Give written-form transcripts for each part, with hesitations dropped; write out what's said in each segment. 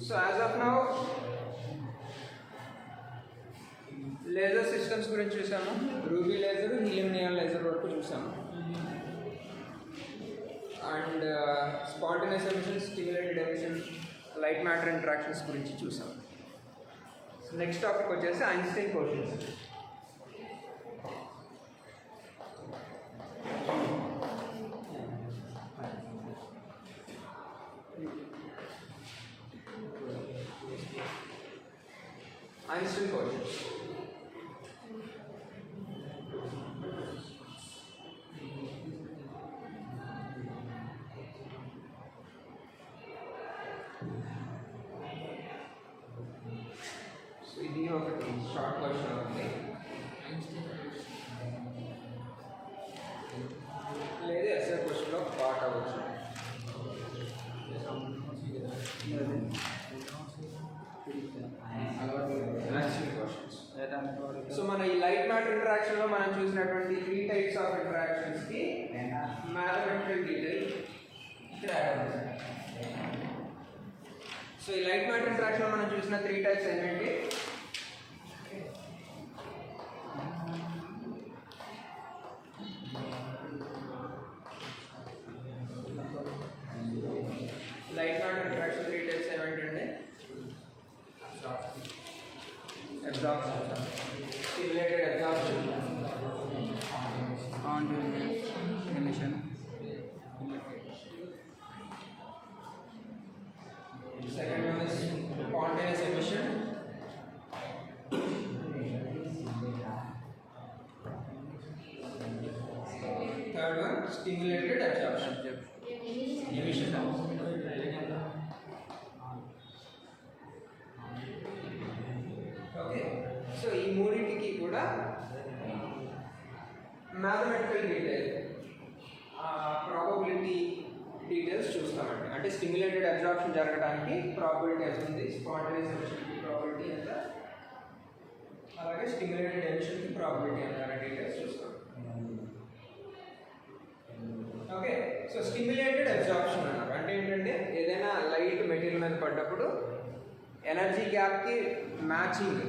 So as of now laser systems గురించి చూసాము. Ruby laser, helium neon laser వరకు చూసాము. And spontaneous emission, stimulated emission, light matter interactions గురించి చూసాము. Next topic వచ్చేసి ఐన్స్టైన్ కోషన్స్. Einstein cautions. ఇది ఒకటి షార్ట్ క్వశ్చన్ ఉంది, లేదా ఎస్ఏ క్వశ్చన్లో పార్ట్ అవ్వచ్చు. సో మన ఈ లైట్ మ్యాటర్ ఇంటరాక్షన్లో మనం చూసినటువంటి 3 టైప్స్ ఆఫ్ ఇంటరాక్షన్స్కి మ్యాథమెటికల్ డీటెయిల్ ఇక్కడ యాడ్ అవుతుంది. సో ఈ లైట్ మ్యాటర్ ఇంటరాక్షన్లో మనం చూసిన 3 టైప్స్ ఏంటంటే లైట్ మ్యాటర్ ఇంటరాక్షన్ 3 టైప్స్ ఏమిటంటే absorption, stimulated absorption, emission. Second one is spontaneous emission. Third one stimulated absorption. Emission. Okay. So ఈ మూడింటికి కూడా మ్యాథమెటికల్ డీటెయిల్, ప్రాబబిలిటీ డీటెయిల్స్ చూస్తామండి. అంటే స్టిమ్యులేటెడ్ అబ్జార్ప్షన్ జరగడానికి ప్రాబిలిటీ వస్తుంది, స్పాంటేనియస్ ఎమిషన్కి ప్రాబిలిటీ ఎంత, అలాగే స్టిమ్యులేటెడ్ ఎమిషన్కి ప్రాబిలిటీ ఎంత అనే డీటెయిల్స్ చూస్తాం. ఓకే. సో స్టిమ్యులేటెడ్ అబ్జార్ప్షన్ అన్నారు అంటే ఏంటంటే ఏదైనా లైట్ మెటీరియల్ మీద పడ్డప్పుడు ఎనర్జీ గ్యాప్కి మ్యాచింగ్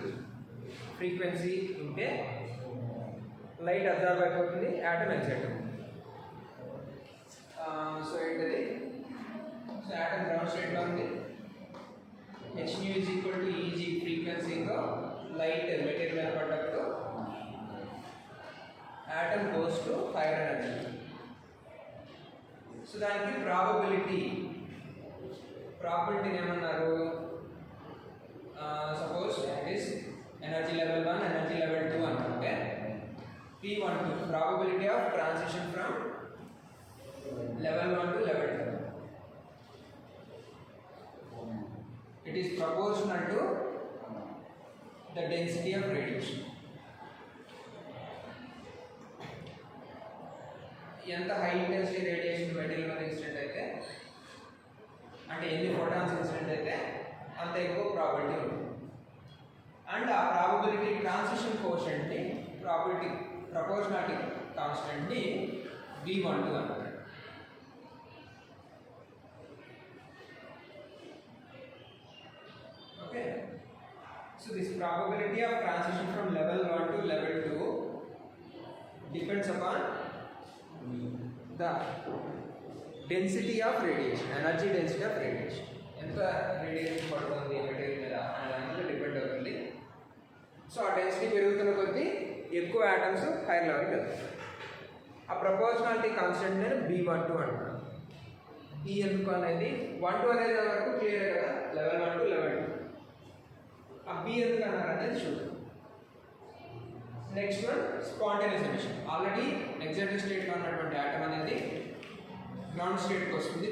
ఫ్రీక్వెన్సీ ఉంటే లైట్ అబ్జార్బ్ అయిపోతుంది, యాటమ్ ఎక్సైట్ అవుతుంది. సో ఏంటది, సో యాటమ్ గ్రౌండ్ స్టేట్లో ఉంది, hν is equal to E G ఫ్రీక్వెన్సీతో లైట్ మెటీరియల్ మీద పడ్డప్పుడు atom goes to higher energy. So దానికి ప్రాబబిలిటీని ఏమన్నారు, suppose it is energy level 1, energy level 2 అనుకుంటే P12 probability of transition from level 1 to level 2. It is proportional to the density of radiation. ఎంత high intensity radiation material మీద incident అయితే, అంటే ఎన్ని photons incident అయితే అంత ఎక్కువ ప్రాబిలిటీ ఉంటుంది. అండ్ ఆ ప్రాబబిలిటీ ట్రాన్సిషన్ కోషెంట్ని, ప్రాబిలిటీ ప్రపోర్షనాలిటీ కాన్స్టెంట్ని V12 అంటారు. Okay, so this probability of transition from level 1 to level 2 depends upon the density of radiation, energy density of radiation. ఎంత రేడియేషన్ పడుతుంది మెటీరియల్ మీద అనే దాని మీద డిపెండ్ అవుతుంది. సో ఆ డెన్సిటీ పెరుగుతున్న కొద్దీ ఎక్కువ యాటమ్స్ హైయర్ లెవెల్కి వెళ్తాయి. ఆ ప్రపోర్షనాలిటీ కాన్స్టెంట్ నేను B12 అంటున్నాను. ఈ ఎందుకు అనేది 1 to అనేది వరకు క్లియర్ కదా, లెవెల్ 1 to లెవెల్ 2. ఆ B ఎందుకు అన్నారు అనేది చూద్దాం. Next one spontaneous emission. Already excited స్టేట్లో ఉన్నటువంటి యాటమ్ అనేది గ్రౌండ్ స్టేట్కి వస్తుంది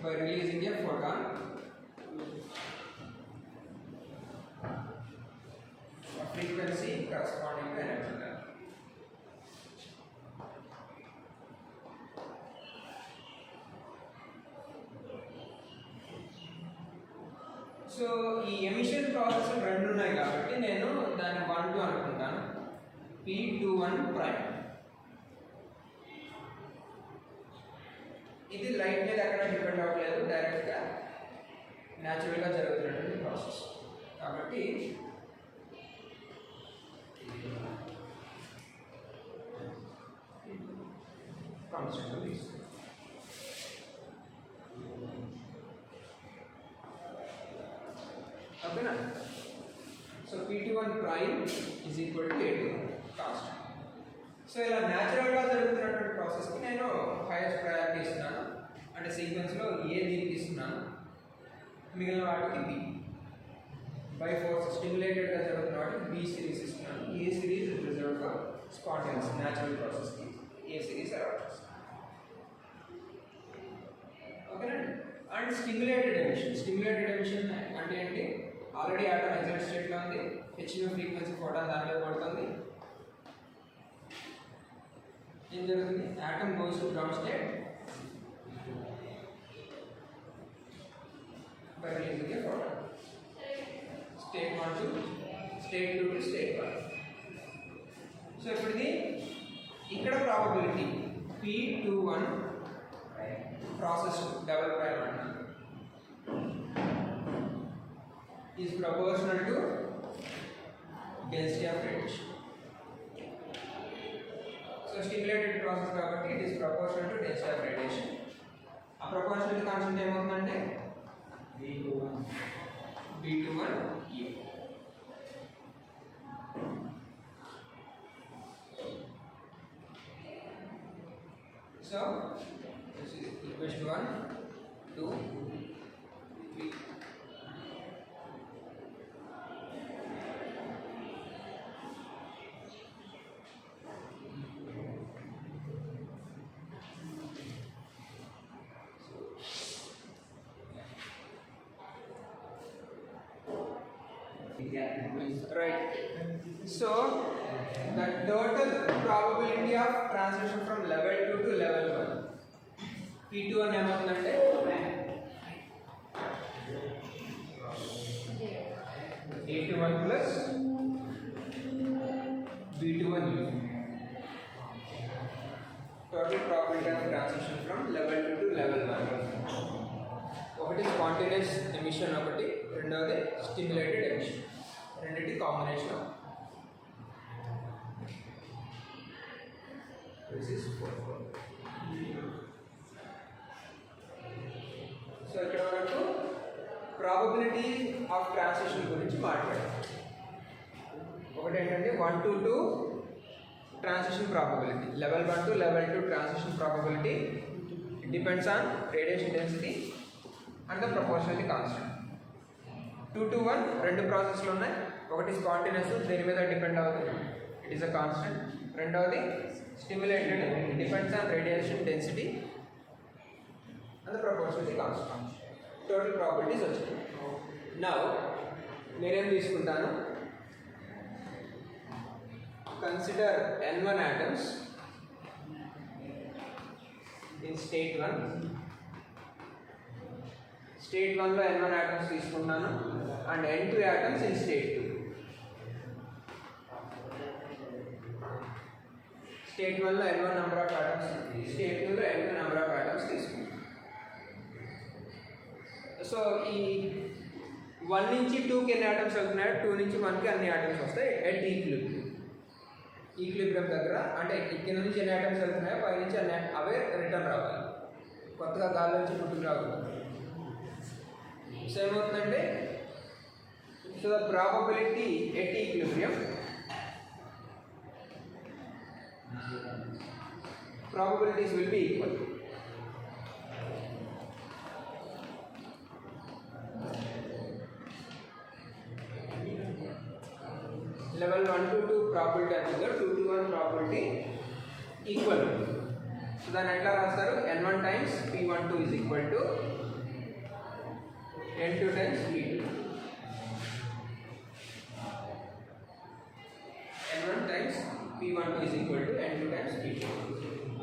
by releasing a photon. A frequency corresponding to energy level. So ఈ ఎమిషన్ ప్రాసెస్ రెండు ఉన్నాయి కాబట్టి నేను దాన్ని 1 2 అనుకుంటాను. P21 prime. ఇది లైట్ మీద ఎక్కడ డిపెండ్ అవ్వలేదు, డైరెక్ట్గా న్యాచురల్గా జరుగుతున్నటువంటి ప్రాసెస్. కాబట్టి కాన్స్టెంట్ తీసుకుంటాం. ఓకేనా? So P21 prime is equal to A21 constant. So ఇలా న్యాచురల్గా జరుగుతున్నటువంటి ప్రాసెస్కి నేను హైయెస్ట్ ప్రయారిటీ ఇస్తున్నాను, అంటే సీక్వెన్స్లో ఏ దీనికి ఇస్తున్నాను, మిగిలిన వాటికి బి. బై ఫోర్స్ స్టిమ్యులేటెడ్గా జరుగుతున్న వాటికి బి సిరీస్ ఇస్తున్నాను. A series reserve for spontaneous natural ప్రాసెస్కి ఏ సిరీస్ అలాట్ చేస్తాను. ఓకేనండి. అండ్ స్టిమ్యులేటెడ్ ఎమిషన్ అంటే ఏంటి? ఆల్రెడీ ఆటమ్ ఎగ్జైట్ స్టేట్లో ఉంది, హెచ్యూ ఫ్రీక్వెన్సీ ఫోటాన్ దాని మీద పడుతుంది. ఏం జరుగుతుంది? Atom goes to ground state by releasing a photon. State 1 to state 2 to state 1. So ఇప్పుడు ఇది ఇక్కడ probability P21 process double prime అంటారు is proportional to density of radiation. So stimulated process కాబట్టి it is proportional to density of radiation. ఆ proportionality constant ఏమవుతుందంటే B21 U. So this is equation 1, 2, 3. Right. So the total probability of transition from level 2 to level 1 P21 ఏమవుతుందంటే A21 plus B21U. Total probability of transition from level 2 to level 1. ఒకటి spontaneous emission, ఒకటి రెండవది stimulated emission. రెండింటి combination. So ఇక్కడ వరకు probability of transition గురించి మాట్లాడాం. ఒకటి ఏంటంటే 1 to 2 transition probability, level 1 to level 2 transition probability depends on radiation density and the proportionality constant. 2 to 1 రెండు ప్రాసెస్లు ఉన్నాయి. ఒకటి స్పాంటేనియస్, దేని మీద డిపెండ్ అవుతుంది, ఇట్ ఈస్ అ కాన్స్టెంట్. రెండవది stimulated, depends on radiation density and the proportionality constant. Total properties వచ్చాయి. Now నేనేం తీసుకుంటాను, consider N1 atoms in state 1. State 1లో N1 atoms తీసుకున్నాను and N2 atoms in state 2. State 1లో N1 number of atoms, state 2లో N2 number of atoms తీసుకున్నాను. So ఈ 1 నుంచి 2కి ఎన్ని atoms వెళ్తున్నాయో 2 నుంచి 1కి అన్ని atoms వస్తాయి ఎట్ ఈక్విలిబ్రియం దగ్గర. అంటే ఇక్కడ నుంచి ఎన్ని atoms వెళ్తున్నాయో పై నుంచి అన్ని అవే రిటర్న్ రావాలి, కొత్తగా గాలి నుంచి పుట్టుకు రాకూడదు. సో ఏమవుతుందంటే, so the probability at equilibrium, probabilities will be equal. Level 1 to 2 probability and 2 to 1 probability equal. So then ఎట్లా రాస్తారు, N1 times P12 is equal to N2 times P2. N1 times P12 is equal to N2 times P2.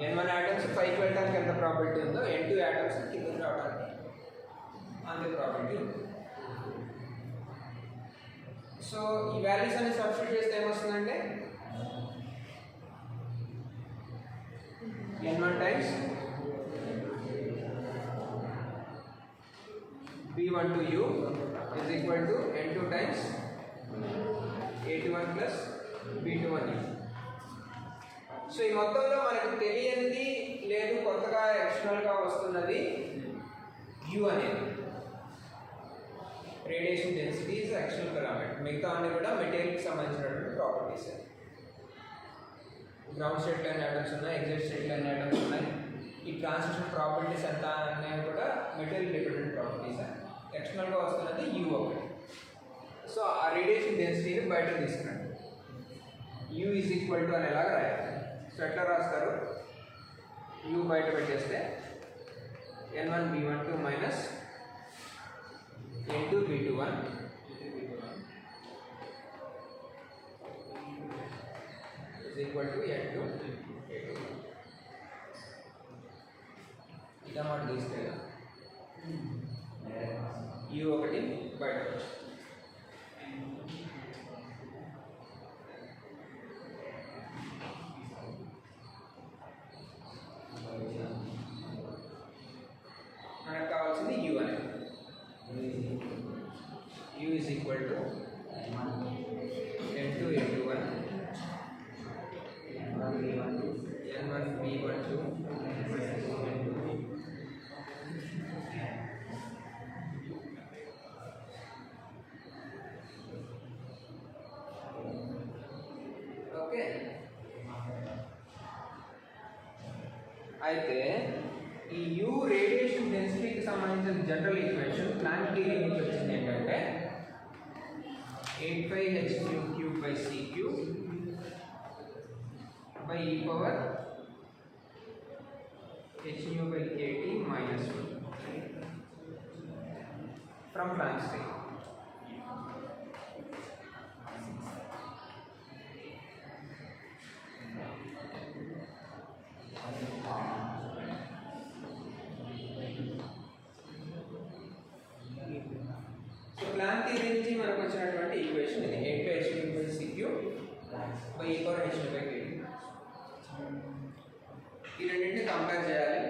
N1 atoms పైకి వెళ్ళడానికి ఎంత probability ఉందో N2 atoms కిందకి రావడానికి అంతే probability ఉంది. సో ఈ వాల్యూస్ అన్ని సబ్స్టిట్యూట్ చేస్తే ఏమొస్తుందంటే N1 times b1 to u is equal to n2 times a21 plus b21 u. So ఈ మొత్తంలో మనకు తెలియనిది లేదు, కొత్తగా ఎక్స్టర్నల్గా వస్తున్నది u అనేది. Radiation density is external parameter. మిగతా అన్ని కూడా మెటీరియల్కి సంబంధించినటువంటి properties. Ground state line items ఉన్నాయి, ఎగ్జిట్ స్టేట్ లైన్ ఐటమ్స్ ఉన్నాయి. ఈ ట్రాన్సిషన్ ప్రాపర్టీస్ ఎంత అనేవి కూడా మెటీరియల్ డిపెండెంట్ ప్రాపర్టీస్. ఎక్స్టర్నల్గా వస్తున్నది u ఒకటి. సో ఆ రేడియేషన్ డెన్సిటీని బయటకు తీసుకురండి. u ఈజ్ ఈక్వల్ టు అని ఎలాగ రాయాలి? సో ఎట్లా రాస్తారు? u బయట పెట్టేస్తే n1 b12 minus n2 b21 is equal to n2 a21. ఇదా మాట తీస్తే u ఒకటి బయట వచ్చి మనకు కావాల్సింది u అనేది. u is equal to n2 a21 n1 b12 okay. అయితే ఈ u రేడియేషన్ డెన్సిటీకి సంబంధించిన జనరల్ ఈక్వేషన్ ప్లాంక్ థియరీ నుంచి వచ్చింది ఏంటంటే 8πh3c³ by e power h/kT minus 1 from Planck's theory. So Planck theory నుంచి మనకు వచ్చినటువంటి ఈక్వేషన్ ఇది 8πh3c³ by e power h/kT. ఈ రెండింటిని కంపేర్ చేయాలి.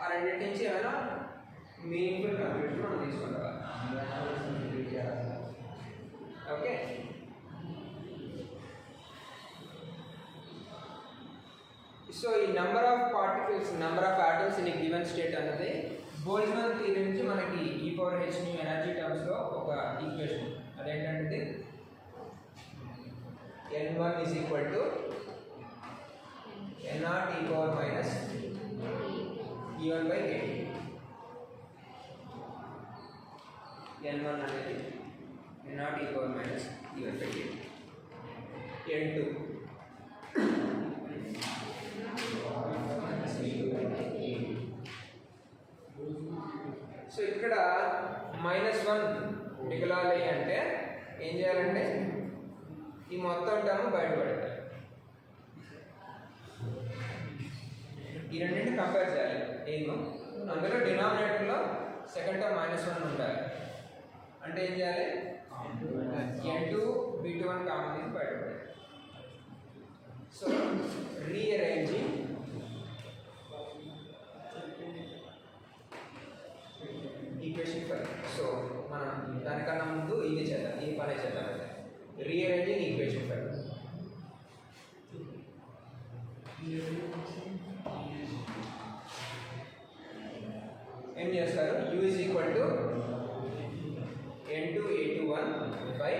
ఆ రెండింటి నుంచి ఏమైనా మీనింగ్ఫుల్ కంక్లూజన్ మనం తీసుకుంటాం. ఓకే. సో ఈ number of particles, number of atoms in given state అన్నది బోల్ట్జ్మాన్ థియరీ నుంచి మనకి e పవర్ h ఎనర్జీ టర్మ్స్లో ఒక ఈక్వేషన్. అదేంటంటే n1 is equal to n0 e power minus e1 by kT. n1 అనేది n0 e power minus e1 by kT. n2 so ఇక్కడ -1 మిగలాలి అంటే ఏం చేయాలంటే ఈ మొత్తం టర్మ్ బయటపడాలి. ఈ రెండింటిని కంపేర్ చేయాలి. ఏమో అందులో డినామినేటర్లో సెకండ్ టర్మ్ -1 ఉండాలి. అంటే ఏం చేయాలి? n2 b21 కామన్ తీసి బయటపడాలి. So rearranging equation 5. సో మనం దానికన్నా ముందు ఇది చేద్దాం, ఈ పని చేద్దాం. Rearranging equation 5. ఏం చేస్తారు? u is equal to n2 a21 by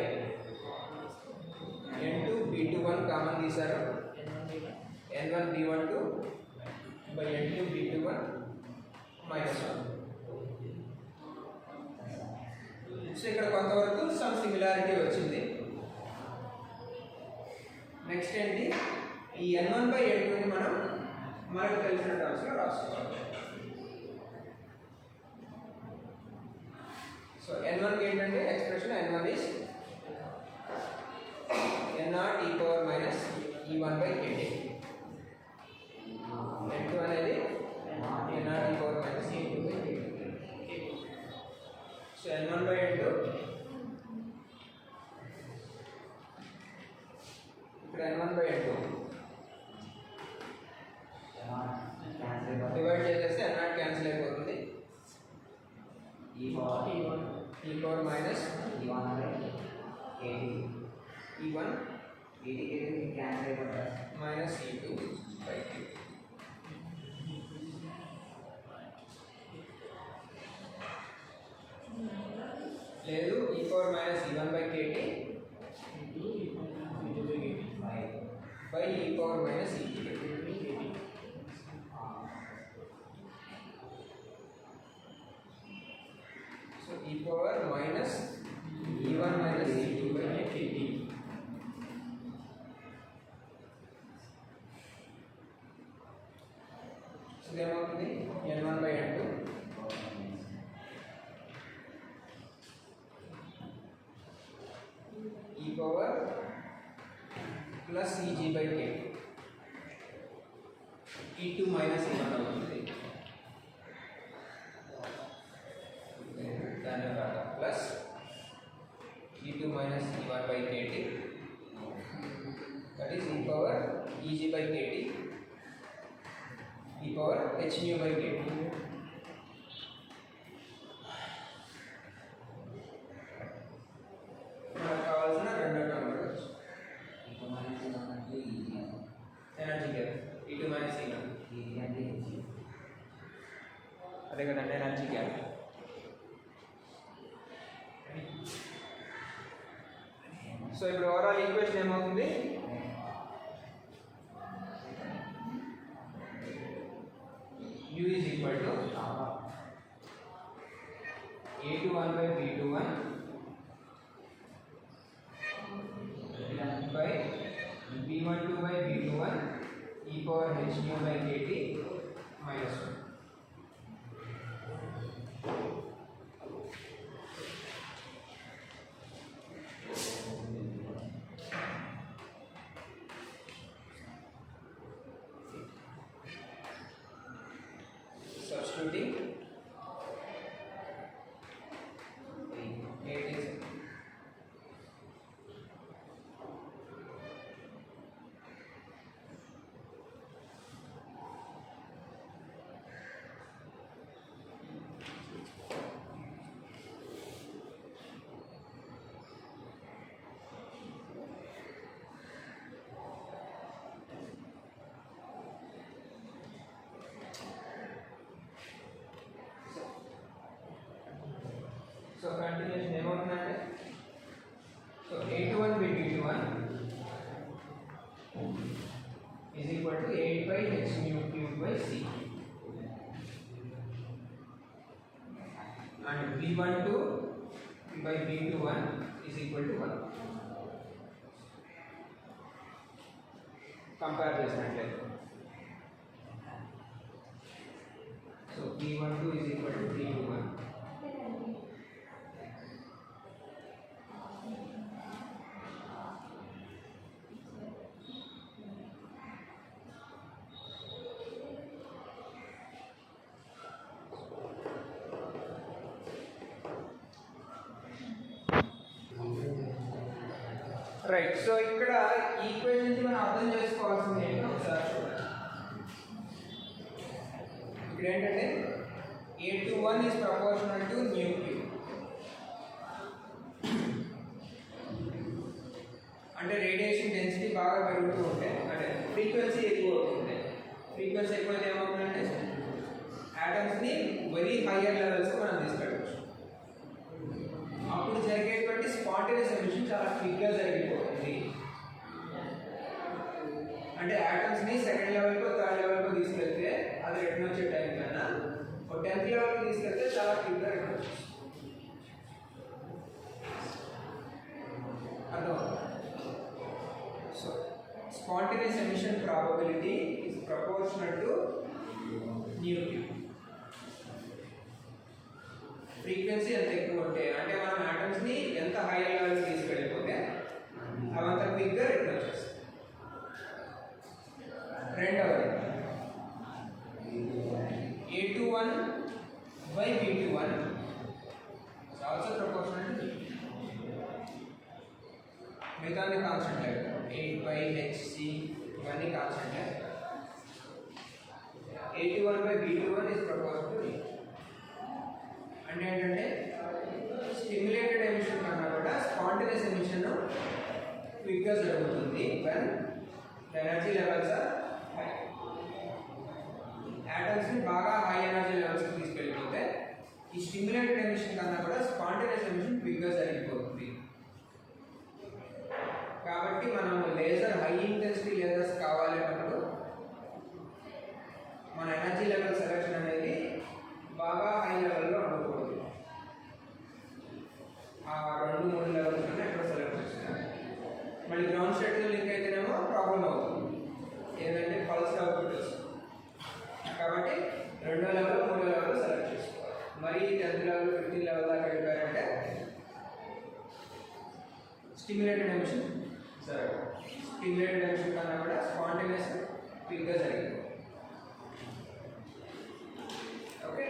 n2 b21 common తీశారు, n1 b12 by n2 b21 minus 1. So ఇక్కడ కొంతవరకు సమ్ సిమిలారిటీ వచ్చింది. నెక్స్ట్ ఏంటి? ఈ n1 by n2ని మనం మనకు తెలిసిన టర్మ్స్లో రాసుకోవాలి. సో n1 ఏంటంటే expression n1 is n0 e power minus e1 by kT. n2 అనేది n0 e power minus e2 by kT. So n1 by n2 ఇక్కడ n1 by n2 డివైడ్ చేసేస్తే n0 క్యాన్సిల్ అయిపోతుంది. e power minus e. So e power minus e1 minus e2 by kt. So ఏమవుతుంది n1 by n2 e power plus eg by k, e2 minus e1 అవుతుంది. దాని తర్వాత plus e2 minus e1 by kt, that is e power eg by kt, e power h nu by kt. మనకు కావాల్సిన రెండో term energy gap e2 minus e1, అదే కదండి energy gap. So ఇప్పుడు overall equation ఏమవుతుంది, u is equal to a21 by b21 by b12 by b21 e power h nu by kt minus 1. Substituting 8 is so continuation ఏమవుతుందంటే, so a21 by b21 is equal to 8 by h nu cube by c, and b12 by b21 is equal to 1. Compare చేసినట్లయితే so b12 is equal to b21. Right. So ఇక్కడ equation నుంచి మనం అర్థం చేసుకోవాల్సింది ఏంటో ఒకసారి చూడండి. ఇక్కడ ఏంటంటే a21 is proportional to nu q, అంటే రేడియేషన్ డెన్సిటీ బాగా పెరుగుతూ ఉంటే, అంటే ఫ్రీక్వెన్సీ ఎక్కువ అవుతుంది. ఫ్రీక్వెన్సీ ఎక్కువైతే ఏమవుతుందంటే యాటమ్స్ని వెరీ హయ్యర్ లెవెల్స్కి మనం తీసుకెళ్ళవచ్చు. అప్పుడు జరిగేటువంటి స్పాంటేనియస్ ఎమిషన్ చాలా క్విక్గా జరిగిపోతుంది. అంటే యాటమ్స్ని సెకండ్ లెవెల్కో థర్డ్ లెవెల్కో తీసుకెళ్తే అది రిటర్న్ వచ్చే టైం కన్నా ఒక 10th లెవెల్కి తీసుకెళ్తే చాలా క్విక్గా రిటర్న్ వచ్చేస్తుంది. అర్థమవుతుంది. So spontaneous emission probability is proportional to nu q. Frequency ఎంత ఎక్కువ ఉంటే, అంటే మనం యాటమ్స్ని ఎంత హైయర్ లెవెల్కి తీసుకెళ్ళిపోతే అవంత క్విక్గా రిటర్న్ వచ్చేస్తుంది. రెండవది a21 by b21 is also proportional to మిగతాన్ని కాన్స్టెంట్ లేదు. 8 by hc ఇవన్నీ constant. a21 by b21 is proportional to అంటే ఏంటంటే స్టిమ్యులేటెడ్ ఎమిషన్ కన్నా కూడా స్పాంటేనియస్ ఎమిషన్ క్విక్గా జరుగుతుంది when energy levels are high. యాటమ్స్ని బాగా హై ఎనర్జీ లెవెల్స్కి తీసుకెళ్ళిపోతే ఈ స్టిమ్యులేటెడ్ ఎమిషన్ కన్నా కూడా స్పాంటేనియస్ ఎమిషన్ క్విక్గా జరిగిపోతుంది. కాబట్టి మనం లేజర్ హై ఇంటెన్సిటీ లేజర్స్ కావాలి లెవెల్ మూడో లెవెల్ సెలెక్ట్ చేసుకోవాలి. మరి 10th లెవెల్ 15th లెవెల్ దాకా వెళ్ళిపోయారంటే స్టిమ్యులేటెడ్ ఎమిషన్ సరే స్టిమ్యులేటెడ్ ఎమిషన్ కన్నా కూడా స్పాంటేనియస్ క్విక్గా జరిగింది. ఓకే,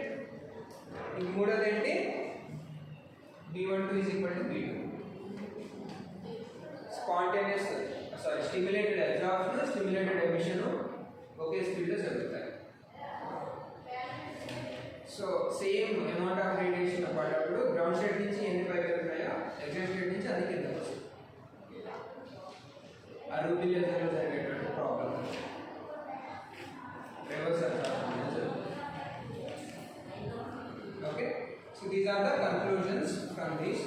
ఇంక మూడోది ఏంటి? B12 is equal to B2. Spontaneous stimulated absorption stimulated emission ఒకే స్పీడ్లో జరుగుతాయి. So same amount of radiation పడ్డప్పుడు గ్రౌండ్ స్టేట్ నుంచి ఎన్ని పైకి వెళ్తున్నాయో ఎగ్జాక్ట్ స్టేట్ నుంచి అది కింద వస్తుంది. ఆ రూబిలియన్లో జరిగేటువంటి ప్రాబ్లం రివర్స్ అబ్జార్ప్షన్ జరుగుతుంది. Okay, so these are the conclusions from this.